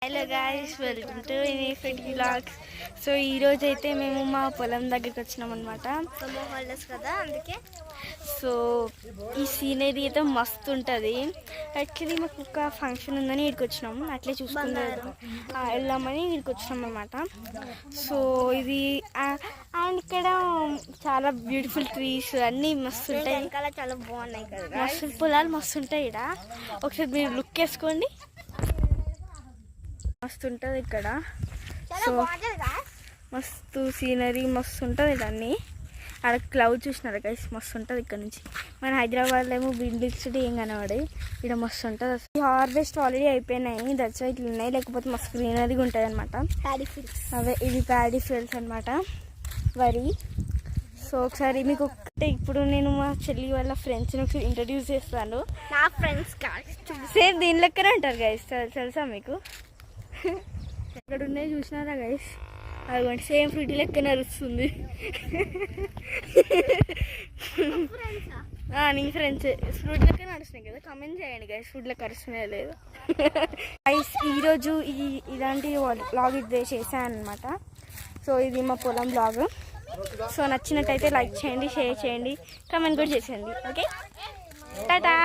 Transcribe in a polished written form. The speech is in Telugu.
Hello guys, welcome to infinity vlogs. So ఈరోజు అయితే మేము మా పొలం దగ్గరికి వచ్చినాం అనమాట. సమ్మర్ హాలిడేస్ కదా, అందుకే. సో ఈ సీనరీ అయితే మస్తు ఉంటుంది. యాక్చువల్లీ మాకు ఒక ఫంక్షన్ ఉందని ఇక్కడికి వచ్చినాం, అట్లే చూసుకుంటాం వెళ్దామని ఇక్కడికి వచ్చినాం అనమాట. సో ఇది అండ్ ఇక్కడ చాలా బ్యూటిఫుల్ ట్రీస్ అన్నీ మస్తు ఉంటాయి, చాలా బాగున్నాయి కదా, మస్తు పొలాలు మస్తు ఉంటాయి. ఇక్కడ ఒకసారి మీరు లుక్ వేసుకోండి, మస్తు ఉంటుంది ఇక్కడ. సో మస్తు సీనరీ మస్తు ఉంటుంది. ఇదన్నీ అక్కడ క్లౌడ్ చూసినారు గైస్, మస్తు ఉంటుంది ఇక్కడ నుంచి. మన హైదరాబాద్లో ఏమో బిల్డింగ్స్ ఏం కనబడి, ఇక్కడ మస్తు ఉంటుంది. ఈ హార్వెస్ట్ ఆల్రెడీ అయిపోయినాయి, దట్స్ ఇట్లా ఉన్నాయి, లేకపోతే మస్తు గ్రీనరీగా ఉంటుంది అనమాట. అవే ఇవి ప్యాడీ ఫీల్డ్స్ అనమాట, వరి. సో ఒకసారి మీకు ఇప్పుడు నేను మా చెల్లి వాళ్ళ ఫ్రెండ్స్ని ఒకసారి ఇంట్రడ్యూస్ చేస్తాను. నా ఫ్రెండ్స్ సేమ్ దీని లెక్కనే ఉంటారు గైస్, తెలుసా మీకు? ఇక్కడ ఉన్నాయి చూసినారా గైస్, అదిగోండి సేమ్ ఫ్రూటీ లెక్క నరుస్తుంది. నీ ఫ్రెండ్స్ ఫ్రూట్ లెక్క నడుస్తున్నాయి కదా, కమెంట్ చేయండి గైస్, ఫ్రూట్ లెక్క అరుస్తున్నాయో లేదు. గైస్ ఈరోజు ఇలాంటి బ్లాగ్ ఇది చేశాను అనమాట. సో ఇది మా పొలం బ్లాగ్. సో నచ్చినట్టయితే లైక్ చేయండి, షేర్ చేయండి, కమెంట్ కూడా చేసేయండి. ఓకే, టాటా.